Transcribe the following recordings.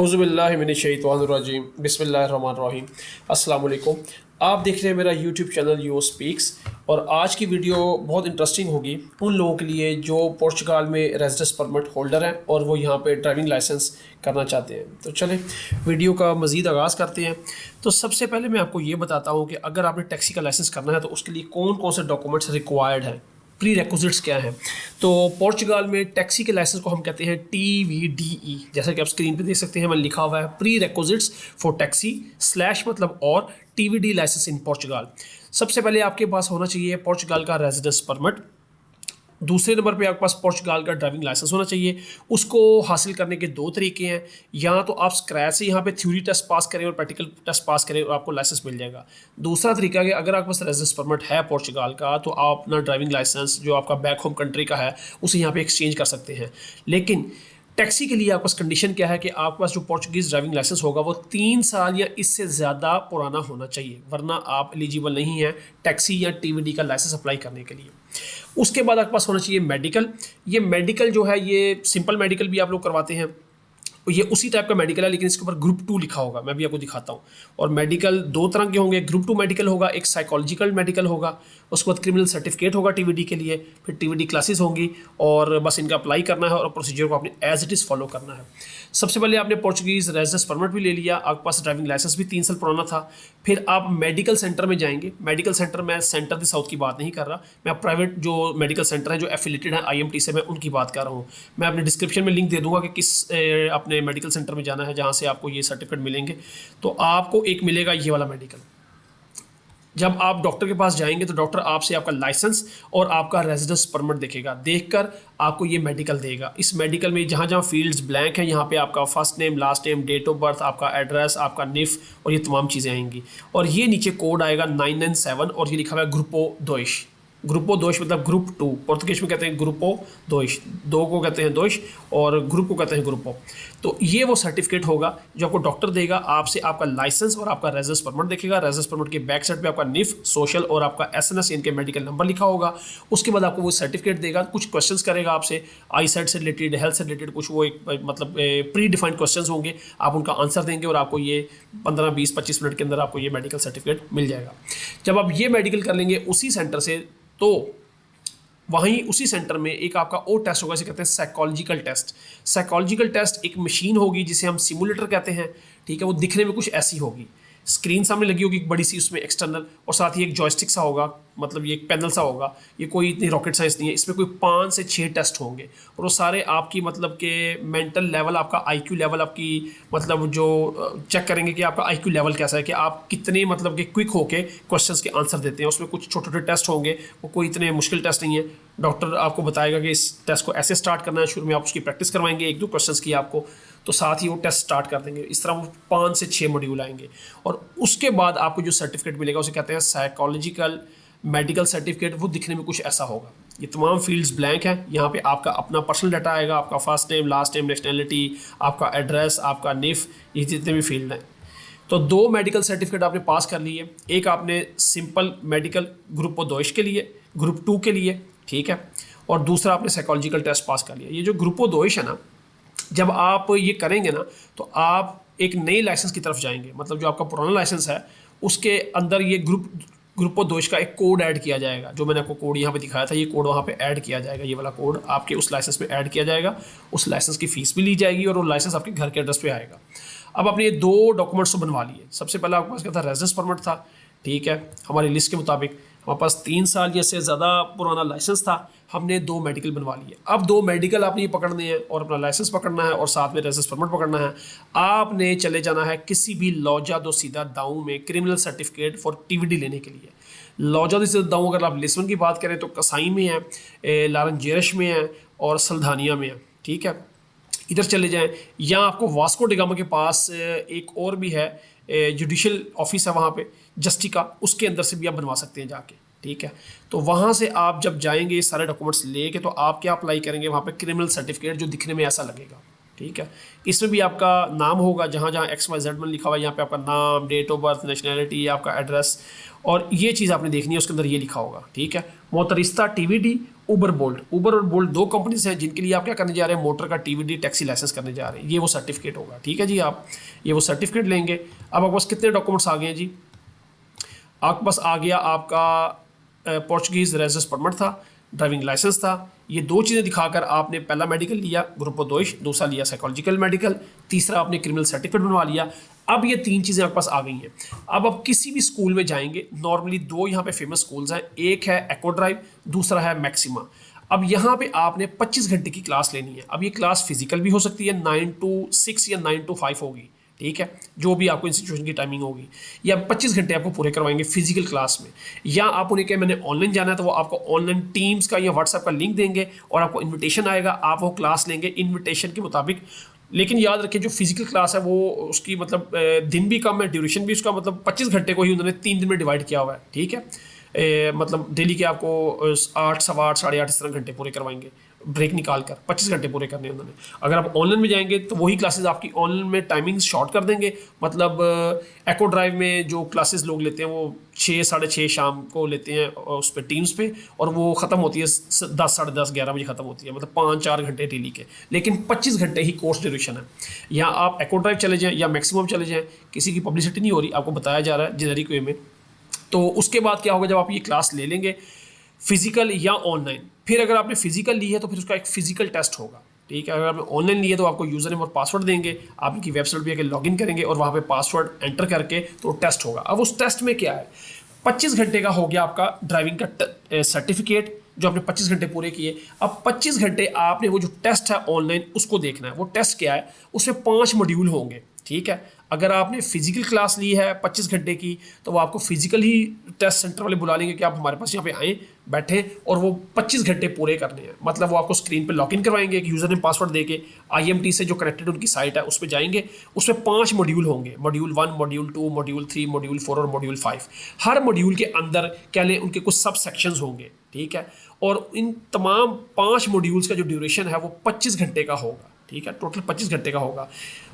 औज़ुबिल्लाहिमिनश्शैतानिर्रजीम बिस्मिल्लाहिर्रहमानिर्रहीम। अस्सलाम वालेकुम। आप देख रहे हैं मेरा यूट्यूब चैनल यो स्पीक्स और आज की वीडियो बहुत इंटरेस्टिंग होगी उन लोगों के लिए जो पोर्चुगाल में रेजिडेंस परमिट होल्डर हैं और वो यहाँ पे ड्राइविंग लाइसेंस करना चाहते हैं। तो चलें वीडियो का मज़ीद आगाज़ करते हैं। तो सबसे पहले मैं आपको ये बताता हूँ कि अगर आपने टैक्सी का लाइसेंस करना है तो उसके लिए कौन कौन से डॉक्यूमेंट्स रिक्वायर्ड हैं, प्री रेक्विजिट्स क्या हैं। तो पोर्चुगाल में टैक्सी के लाइसेंस को हम कहते हैं TVDE, जैसा कि आप स्क्रीन पे देख सकते हैं, मैं लिखा हुआ है pre requisites for taxi slash मतलब और TVD लाइसेंस इन पोर्चुगाल। सबसे पहले आपके पास होना चाहिए पोर्चुगाल का रेजिडेंस परमिट। दूसरे नंबर पे आपके पास पोर्चुगाल का ड्राइविंग लाइसेंस होना चाहिए। उसको हासिल करने के दो तरीके हैं, या तो आप स्क्रैच से यहाँ पे थ्योरी टेस्ट पास करें और प्रैक्टिकल टेस्ट पास करें और आपको लाइसेंस मिल जाएगा। दूसरा तरीका है कि अगर आपके पास रेजिडेंस परमिट है पोर्चुगाल का तो आप अपना ड्राइविंग लाइसेंस जो आपका बैक होम कंट्री का है उसे यहाँ पे एक्सचेंज कर सकते हैं। लेकिन टैक्सी के लिए आपके पास कंडीशन क्या है कि आपके पास जो पोर्चुगीज़ ड्राइविंग लाइसेंस होगा वो 3 साल या इससे ज़्यादा पुराना होना चाहिए, वरना आप एलिजिबल नहीं हैं टैक्सी या TVD का लाइसेंस अप्लाई करने के लिए। उसके बाद आपके पास होना चाहिए मेडिकल। ये मेडिकल जो है ये सिंपल मेडिकल भी आप लोग करवाते हैं, ये उसी टाइप का मेडिकल है लेकिन इसके ऊपर ग्रुप 2 लिखा होगा, मैं भी आपको दिखाता हूँ। और मेडिकल दो तरह के होंगे, ग्रुप 2 मेडिकल होगा, एक साइकोलॉजिकल मेडिकल होगा, उसके बाद क्रिमिनल सर्टिफिकेट होगा TVD के लिए, फिर TVD क्लासेस होंगी और बस इनका अप्लाई करना है और प्रोसीजर को आपने एज इट इज़ फॉलो करना है। सबसे पहले आपने पोर्चुगीज़ रेजिडेंस परमिट भी ले लिया, आपके पास ड्राइविंग लाइसेंस भी 3 साल पुराना था। फिर आप मेडिकल सेंटर में जाएंगे। मेडिकल सेंटर में सेंटर द साउथ की बात नहीं कर रहा, मैं प्राइवेट जो मेडिकल सेंटर हैं जो एफिलेटेड हैं IMT से, मैं उनकी बात कर रहा हूँ। मैं अपने डिस्क्रिप्शन में लिंक दे दूँगा कि किस अपने मेडिकल सेंटर में जाना है जहाँ से आपको ये सर्टिफिकेट मिलेंगे। तो आपको एक मिलेगा ये वाला मेडिकल। जब आप डॉक्टर के पास जाएंगे तो डॉक्टर आपसे आपका लाइसेंस और आपका रेजिडेंस परमिट देखेगा, देखकर आपको ये मेडिकल देगा। इस मेडिकल में जहाँ जहाँ फील्ड्स ब्लैंक हैं यहाँ पे आपका first name, last name, date of birth, आपका एड्रेस, आपका NIF और ये तमाम चीज़ें आएंगी। और ये नीचे कोड आएगा 997 और ये लिखा हुआ है ग्रुपो 2। ग्रुपो 2 मतलब ग्रुप 2, पुर्तगाली में कहते हैं ग्रुपो 2, दो को कहते हैं 2 और ग्रुप को कहते हैं ग्रुपो। तो ये वो सर्टिफिकेट होगा जो आपको डॉक्टर देगा, आपसे आपका लाइसेंस और आपका रेजिडेंस परमिट देखेगा। रेजिडेंस परमिट के बैक साइड पे आपका NIF, सोशल और आपका SNS इनके मेडिकल नंबर लिखा होगा। उसके बाद आपको वो सर्टिफिकेट देगा, कुछ क्वेश्चंस करेगा आपसे आई साइड से रिलेटेड, हेल्थ से रिलेटेड, कुछ वो एक मतलब प्री डिफाइंड क्वेश्चंस होंगे, आप उनका आंसर देंगे और आपको ये 15-20-25 मिनट के अंदर आपको ये मेडिकल सर्टिफिकेट मिल जाएगा। जब आप ये मेडिकल कर लेंगे उसी सेंटर से, तो वहीं उसी सेंटर में एक आपका और टेस्ट होगा, इसे कहते हैं साइकोलॉजिकल टेस्ट। साइकोलॉजिकल टेस्ट एक मशीन होगी जिसे हम सिमुलेटर कहते हैं, ठीक है। वो दिखने में कुछ ऐसी होगी, स्क्रीन सामने लगी होगी बड़ी सी उसमें एक्सटर्नल, और साथ ही एक जॉयस्टिक सा होगा, मतलब ये एक पैनल सा होगा। ये कोई इतनी रॉकेट साइंस नहीं है, इसमें कोई 5 से 6 टेस्ट होंगे और वो सारे आपकी मतलब के मेंटल लेवल, आपका IQ लेवल, आपकी मतलब जो चेक करेंगे कि आपका IQ लेवल कैसा है, कि आप कितने मतलब कि क्विक होके क्वेश्चंस के आंसर देते हैं। उसमें कुछ छोटे छोटे टेस्ट होंगे, वो कोई इतने मुश्किल टेस्ट नहीं है। डॉक्टर आपको बताएगा कि इस टेस्ट को ऐसे स्टार्ट करना है, शुरू में आप उसकी प्रैक्टिस करवाएंगे 1-2 क्वेश्चंस की आपको, तो साथ ही वो टेस्ट स्टार्ट कर देंगे। इस तरह वो 5 से 6 मॉड्यूल आएंगे और उसके बाद आपको जो सर्टिफिकेट मिलेगा उसे कहते हैं साइकोलॉजिकल मेडिकल सर्टिफिकेट। वो दिखने में कुछ ऐसा होगा, ये तमाम फील्ड्स ब्लैंक हैं, यहाँ पे आपका अपना पर्सनल डाटा आएगा, आपका first name, last name, nationality, आपका एड्रेस, आपका NIF, ये जितने भी फील्ड हैं। तो 2 मेडिकल सर्टिफिकेट आपने पास कर लिए, एक आपने सिंपल मेडिकल ग्रुप 2 के लिए, ग्रुप 2 के लिए, ठीक है, और दूसरा आपने साइकोलॉजिकल टेस्ट पास कर लिया। ये जो ग्रुप 2 है ना, जब आप ये करेंगे ना तो आप एक नए लाइसेंस की तरफ जाएंगे, मतलब जो आपका पुराना लाइसेंस है उसके अंदर ये ग्रुप 2 का एक कोड ऐड किया जाएगा। जो मैंने आपको कोड यहाँ पे दिखाया था, ये कोड वहाँ पे ऐड किया जाएगा, ये वाला कोड आपके उस लाइसेंस में ऐड किया जाएगा। उस लाइसेंस की फ़ीस भी ली जाएगी और वो लाइसेंस आपके घर के एड्रेस पे आएगा। अब आपने ये 2 डॉक्यूमेंट्स तो बनवा लिए। सबसे पहले आपके पास क्या था, रेजिडेंस परमिट था, ठीक है, हमारी लिस्ट के मुताबिक हमारे पास 3 साल या से ज़्यादा पुराना लाइसेंस था। हमने 2 मेडिकल बनवा लिए। अब 2 मेडिकल आपने ये पकड़ने हैं और अपना लाइसेंस पकड़ना है और साथ में रेजिडेंस परमिट पकड़ना है। आपने चले जाना है किसी भी लॉजा दो सीधा दाऊ में क्रिमिनल सर्टिफिकेट फॉर TVD लेने के लिए। लॉजा दो सीधा दाऊ अगर आप लिस्बन की बात करें तो कसाई में है, लारंजेरस में है और सल्धानिया में है, ठीक है, इधर चले जाएं। या आपको वास्को डिगामा के पास एक और भी है जुडिशल ऑफिस है वहाँ पे, जस्टिका, उसके अंदर से भी आप बनवा सकते हैं जाके, ठीक है। तो वहाँ से आप जब जाएंगे सारे डॉक्यूमेंट्स लेके तो आप क्या अप्लाई करेंगे, वहाँ पे क्रिमिनल सर्टिफिकेट जो दिखने में ऐसा लगेगा, ठीक है। इसमें भी आपका नाम होगा, जहाँ जहाँ XYZ में लिखा हुआ है यहाँ पे आपका नाम, डेट ऑफ बर्थ, नेशनैलिटी, आपका एड्रेस, और ये चीज़ आपने देखनी है, उसके अंदर ये लिखा होगा, ठीक है। मोतरिस्ता TVD उबर और बोल्ट दो कंपनीज हैं जिनके लिए आप क्या करने जा रहे हैं, मोटर का टीवीडी टैक्सी लाइसेंस करने जा रहे हैं। ये वो सर्टिफिकेट होगा, ठीक है जी। आप ये वो सर्टिफिकेट लेंगे। अब आपके पास कितने डॉक्यूमेंट्स आ गए हैं जी? आपके पास आ गया आपका पोर्चुगीज़ रेजिडेंस परमिट था, ड्राइविंग लाइसेंस था। ये दो चीज़ें दिखाकर आपने पहला मेडिकल लिया ग्रुप ऑफ दोष, दूसरा लिया साइकोलॉजिकल मेडिकल, तीसरा आपने क्रिमिनल सर्टिफिकेट बनवा लिया। अब ये तीन चीज़ें आपके पास आ गई हैं। अब आप किसी भी स्कूल में जाएंगे, नॉर्मली दो यहाँ पे फेमस स्कूल्स हैं, एक है एको ड्राइव, दूसरा है मैक्सिमा। अब यहाँ पे आपने 25 घंटे की क्लास लेनी है। अब ये क्लास फिजिकल भी हो सकती है, 9 to 6 या 9 to 5 होगी, ठीक है, जो भी आपको इंस्टीट्यूशन की टाइमिंग होगी। या 25 घंटे आपको पूरे करवाएंगे फिजिकल क्लास में। या आप उन्हें कहें मैंने ऑनलाइन जाना है, तो वो आपको ऑनलाइन टीम्स का या व्हाट्सएप का लिंक देंगे और आपको इन्विटेशन आएगा, आप वो क्लास लेंगे इन्विटेशन के मुताबिक। लेकिन याद रखें जो फिजिकल क्लास है वो उसकी मतलब दिन भी कम है, ड्यूरेशन भी उसका मतलब 25 घंटे को ही उन्होंने 3 दिन में डिवाइड किया हुआ है, ठीक है। मतलब डेली के आपको 8, सवा 8, साढ़े 8 इस तरह घंटे पूरे करवाएंगे, ब्रेक निकाल कर 25 घंटे पूरे करने हैं उन्होंने। अगर आप ऑनलाइन में जाएंगे तो वही क्लासेस आपकी ऑनलाइन में टाइमिंग्स शॉर्ट कर देंगे। मतलब एको ड्राइव में जो क्लासेस लोग लेते हैं वो 6, साढ़े 6 शाम को लेते हैं उस पर टीम्स पे, और वो ख़त्म होती है 10, साढ़े 10, 11 बजे ख़त्म होती है, मतलब 5-4 घंटे डेली के। लेकिन 25 घंटे ही कोर्स ड्यूरेशन है। या आप एको ड्राइव चले जाएँ या मैक्सिमम चले जाएँ, किसी की पब्लिसिटी नहीं हो रही, आपको बताया जा रहा है जेनरिक वे में। तो उसके बाद क्या होगा, जब आप ये क्लास ले लेंगे फिजिकल या ऑनलाइन, फिर अगर आपने फिजिकल ली है तो फिर उसका एक फिजिकल टेस्ट होगा, ठीक है। अगर आपने ऑनलाइन ली है तो आपको यूज़र नेम और पासवर्ड देंगे, आप इनकी वेबसाइट पे आके लॉगिन करेंगे और वहाँ पे पासवर्ड एंटर करके तो टेस्ट होगा। अब उस टेस्ट में क्या है, 25 घंटे का हो गया आपका ड्राइविंग का सर्टिफिकेट जो आपने 25 घंटे पूरे किए। अब 25 घंटे आपने वो जो टेस्ट है ऑनलाइन उसको देखना है। वो टेस्ट क्या है, उसमें 5 मॉड्यूल होंगे, ठीक है। अगर आपने फिजिकल क्लास ली है 25 घंटे की तो वो आपको फिजिकल ही टेस्ट सेंटर वाले बुला लेंगे कि आप हमारे पास यहाँ पे आएँ, बैठें और वो 25 घंटे पूरे करने हैं। मतलब वो आपको स्क्रीन पे लॉगिन करवाएंगे एक यूज़र नेम पासवर्ड देके, IMT से जो कनेक्टेड उनकी साइट है उस पर जाएंगे। उसमें 5 मॉड्यूल होंगे, मॉड्यूल 1, मॉड्यूल 2, मॉड्यूल 3, मॉड्यूल 4 और मॉड्यूल 5। हर मॉड्यूल के अंदर क्या लें उनके कुछ सब सेक्शंस होंगे, ठीक है। और इन तमाम 5 मॉड्यूल्स का जो ड्यूरेशन है वो 25 घंटे का होगा, ठीक है। टोटल 25 घंटे का होगा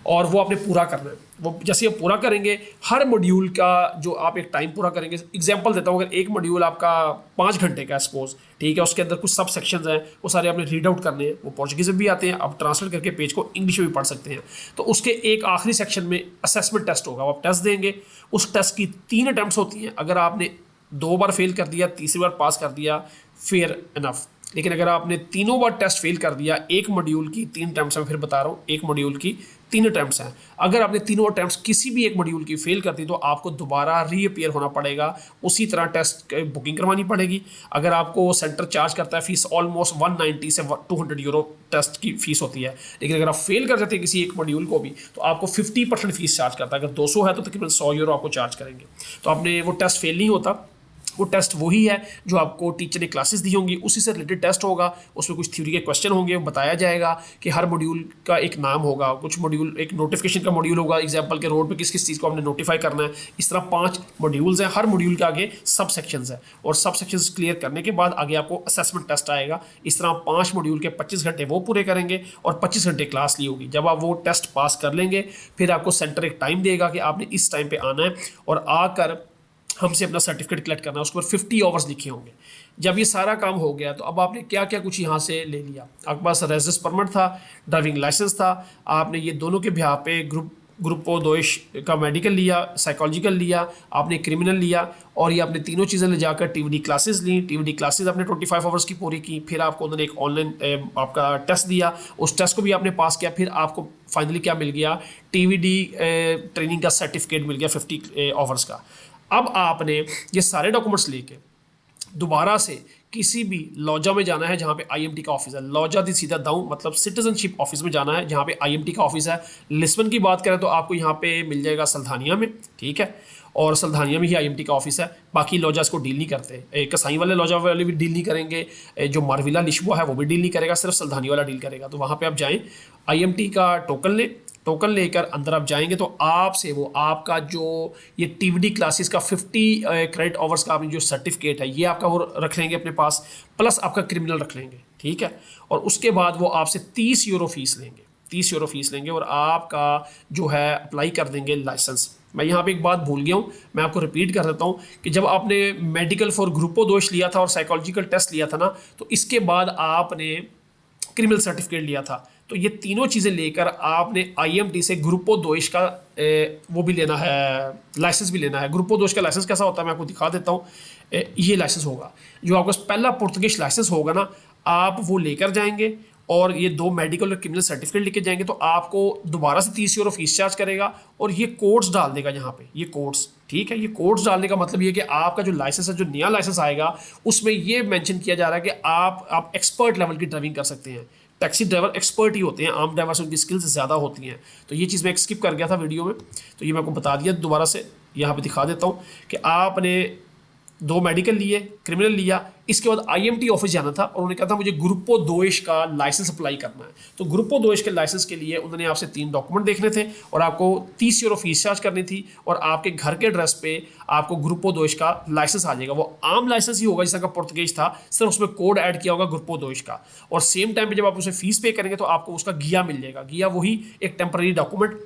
और वो आपने पूरा करना है। वो जैसे आप पूरा करेंगे, हर मॉड्यूल का जो आप एक टाइम पूरा करेंगे, एग्जांपल देता हूँ, अगर एक मॉड्यूल आपका 5 घंटे का सपोज, ठीक है, उसके अंदर कुछ सब सेक्शंस हैं, वो सारे आपने रीड आउट करने हैं। वो पोर्चुगीज़ में भी आते हैं, आप ट्रांसलेट करके पेज को इंग्लिश में भी पढ़ सकते हैं। तो उसके एक आखिरी सेक्शन में असेसमेंट टेस्ट होगा, वो आप टेस्ट देंगे। उस टेस्ट की 3 अटैम्प्ट्स होती हैं। अगर आपने 2 बार फेल कर दिया, तीसरी बार पास कर दिया, फेयर इनफ। लेकिन अगर आपने तीनों बार टेस्ट फेल कर दिया, एक मॉड्यूल की 3 अटैम्प्ट्स में, फिर बता रहा हूँ, एक मॉड्यूल की 3 अटैम्प्ट्स हैं, अगर आपने तीनों अटैम्प्ट्स किसी भी एक मॉड्यूल की फेल कर दी तो आपको दोबारा रीअपियर होना पड़ेगा, उसी तरह टेस्ट बुकिंग करवानी पड़ेगी। अगर आपको सेंटर चार्ज करता है फीस ऑलमोस्ट 190 से 200 यूरो टेस्ट की फीस होती है। लेकिन अगर आप फेल कर जाते हैं किसी एक मॉड्यूल को भी तो आपको 50% फीस चार्ज करता है। अगर 200 है तो तकरीबन 100 यूरो आपको चार्ज करेंगे। तो आपने वो टेस्ट फेल नहीं होता, वो टेस्ट वही है जो आपको टीचर ने क्लासेस दी होंगी, उसी से रिलेटेड टेस्ट होगा। उसमें कुछ थ्योरी के क्वेश्चन होंगे, बताया जाएगा कि हर मॉड्यूल का एक नाम होगा, कुछ मॉड्यूल एक नोटिफिकेशन का मॉड्यूल होगा, एग्जांपल के रोड पे किस किस चीज़ को हमने नोटिफाई करना है। इस तरह 5 मॉड्यूल्स हैं, हर मॉड्यूल के आगे सब सेक्शंस हैं और सब सेक्शंस क्लियर करने के बाद आगे आपको असेसमेंट टेस्ट आएगा। इस तरह 5 मॉड्यूल के 25 घंटे वो पूरे करेंगे और 25 घंटे क्लास ली होगी। जब आप वो टेस्ट पास कर लेंगे फिर आपको सेंटर एक टाइम देगा कि आपने इस टाइम पर आना है और आकर हमसे अपना सर्टिफिकेट कलेक्ट करना है। उसके ऊपर 50 आवर्स लिखे होंगे। जब ये सारा काम हो गया तो अब आपने क्या क्या कुछ यहाँ से ले लिया। आपके पास रेजिडेंस परमिट था, ड्राइविंग लाइसेंस था, आपने ये दोनों के बिहाफ पे ग्रुप ऑफ दोष का मेडिकल लिया, साइकोलॉजिकल लिया, आपने क्रिमिनल लिया और ये आपने तीनों चीज़ें ले जाकर TVD क्लासेस ली। TVD क्लासेस आपने 25 आवर्स की पूरी की। फिर आपको उन्होंने एक ऑनलाइन आपका टेस्ट दिया, उस टेस्ट को भी आपने पास किया। फिर आपको फाइनली क्या मिल गया, TVD ट्रेनिंग का सर्टिफिकेट मिल गया 50 आवर्स का। अब आपने ये सारे डॉक्यूमेंट्स लेके दोबारा से किसी भी लॉजा में जाना है जहाँ पे IMT का ऑफिस है। लॉजा दी सीधा दाऊं मतलब सिटीजनशिप ऑफिस में जाना है जहाँ पे IMT का ऑफिस है। लिस्बन की बात करें तो आपको यहाँ पे मिल जाएगा सल्धानिया में, ठीक है, और सल्धानिया में ही IMT का ऑफिस है। बाकी लॉजास को डील नहीं करते, कसाई वाले लॉजा वाले भी डील नहीं करेंगे, जो मार्विला लिशबा है वो भी डील नहीं करेगा, सिर्फ सल्धानिया वाला डील करेगा। तो वहाँ पर आप जाएँ, IMT का टोकन लेकर अंदर आप जाएंगे तो आपसे वो आपका जो ये TVD क्लासेस का 50 क्रेडिट आवर्स का आपने जो सर्टिफिकेट है ये आपका वो रख लेंगे अपने पास, प्लस आपका क्रिमिनल रख लेंगे, ठीक है। और उसके बाद वो आपसे 30 यूरो फीस लेंगे, 30 यूरो फीस लेंगे और आपका जो है अप्लाई कर देंगे लाइसेंस। मैं यहाँ पे एक बात भूल गया हूँ, मैं आपको रिपीट कर देता हूँ कि जब आपने मेडिकल फॉर ग्रुपोदोष लिया था और साइकोलॉजिकल टेस्ट लिया था ना, तो इसके बाद आपने क्रिमिनल सर्टिफिकेट लिया था। तो ये तीनों चीज़ें लेकर आपने आईएमटी से ग्रुपोदोष का वो भी लेना है, लाइसेंस भी लेना है। ग्रुपोदोष का लाइसेंस कैसा होता है मैं आपको दिखा देता हूँ। ये लाइसेंस होगा जो आपका पहला पुर्तगाली लाइसेंस होगा ना, आप वो लेकर जाएंगे और ये 2 मेडिकल और क्रिमिनल सर्टिफिकेट लेके जाएंगे, तो आपको दोबारा से 30 यूरो फीस चार्ज करेगा और ये कोड्स डाल देगा यहाँ पे, ये कोड्स, ठीक है। ये कोड्स डालने का मतलब ये कि आपका जो लाइसेंस है, जो नया लाइसेंस आएगा, उसमें ये मेंशन किया जा रहा है कि आप एक्सपर्ट लेवल की ड्राइविंग कर सकते हैं। टैक्सी ड्राइवर एक्सपर्ट ही होते हैं, आम ड्राइवर से उनकी स्किल्स ज़्यादा होती हैं। तो ये चीज़ मैं स्किप कर गया था वीडियो में, तो ये मैं आपको बता दिया, दोबारा से यहाँ पे दिखा देता हूँ कि आपने 2 मेडिकल लिए, क्रिमिनल लिया, इसके बाद आईएमटी ऑफिस जाना था और उन्होंने कहा था मुझे ग्रुपोदोष का लाइसेंस अप्लाई करना है। तो ग्रुपोदोष के लाइसेंस के लिए उन्होंने आपसे 3 डॉक्यूमेंट देखने थे और आपको 30 यूरो फीस चार्ज करनी थी और आपके घर के एड्रेस पे आपको ग्रुपोदोष का लाइसेंस आ जाएगा। वो आम लाइसेंस ही होगा जिसका पुर्तगाली था, सिर्फ उसमें कोड ऐड किया होगा ग्रुपोदोष का। और सेम टाइम पे जब आप उसे फीस पे करेंगे तो आपको उसका गिया मिल जाएगा। गिया वही एक टेम्पररी डॉक्यूमेंट,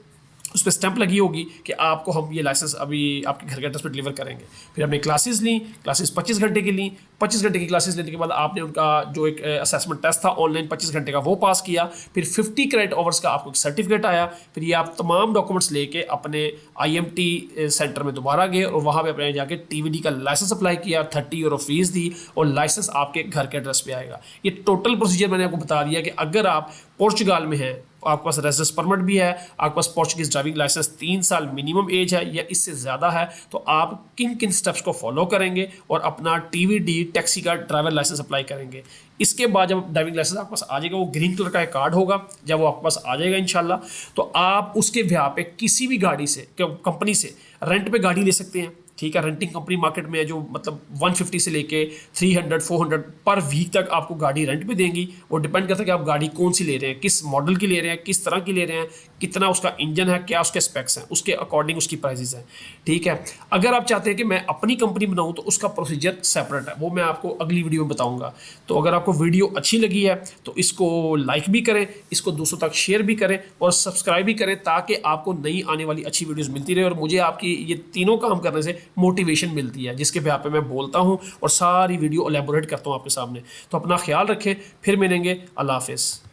उस पर स्टैंप लगी होगी कि आपको हम ये लाइसेंस अभी आपके घर के एड्रेस पर डिलीवर करेंगे। फिर हमने क्लासेस ली, क्लासेस 25 घंटे की ली। 25 घंटे की क्लासेस लेने के बाद आपने उनका जो एक असेसमेंट टेस्ट था ऑनलाइन 25 घंटे का, वो पास किया। फिर 50 क्रेडिट आवर्स का आपको एक सर्टिफिकेट आया। फिर ये आप तमाम डॉक्यूमेंट्स लेके अपने आईएमटी सेंटर में दोबारा गए और वहाँ पे अपने जाके टीवीडी का लाइसेंस अप्लाई किया, 30 यूरो फीस दी और लाइसेंस आपके घर के एड्रेस पे आएगा। ये टोटल प्रोसीजर मैंने आपको बता दिया कि अगर आप पोर्चुगाल में हैं, आपके पास रेजिडेंस परमिट भी है, आपके पास पोर्चुगीज ड्राइविंग लाइसेंस 3 साल मिनिमम एज है या इससे ज़्यादा है, तो आप किन किन स्टेप्स को फॉलो करेंगे और अपना टीवीडी टैक्सी का ड्राइवर लाइसेंस अप्लाई करेंगे। इसके बाद जब ड्राइविंग लाइसेंस आपके पास आ जाएगा, वो ग्रीन कलर का एक कार्ड होगा, जब वो आपके पास आ जाएगा इंशाल्लाह, तो आप उसके ब्याह पे किसी भी गाड़ी से, कंपनी से रेंट पे गाड़ी ले सकते हैं, ठीक है। रेंटिंग कंपनी मार्केट में है जो मतलब 150 से लेके 300 400 पर वीक तक आपको गाड़ी रेंट पे देंगी। वो डिपेंड करता है कि आप गाड़ी कौन सी ले रहे हैं, किस मॉडल की ले रहे हैं, किस तरह की ले रहे हैं, कितना उसका इंजन है, क्या उसके स्पेक्स हैं, उसके अकॉर्डिंग उसकी प्राइजेस हैं, ठीक है। अगर आप चाहते हैं कि मैं अपनी कंपनी बनाऊँ तो उसका प्रोसीजर सेपरेट है, वो मैं आपको अगली वीडियो में बताऊँगा। तो अगर आपको वीडियो अच्छी लगी है तो इसको लाइक भी करें, इसको दूसरों तक शेयर भी करें और सब्सक्राइब भी करें, ताकि आपको नई आने वाली अच्छी वीडियोज़ मिलती रहे और मुझे आपकी ये तीनों काम करने से मोटिवेशन मिलती है, जिसके पे मैं बोलता हूँ और सारी वीडियो एलैबोरेट करता हूँ आपके सामने। तो अपना ख्याल रखें, फिर मिलेंगे, अल्लाह हाफिज़।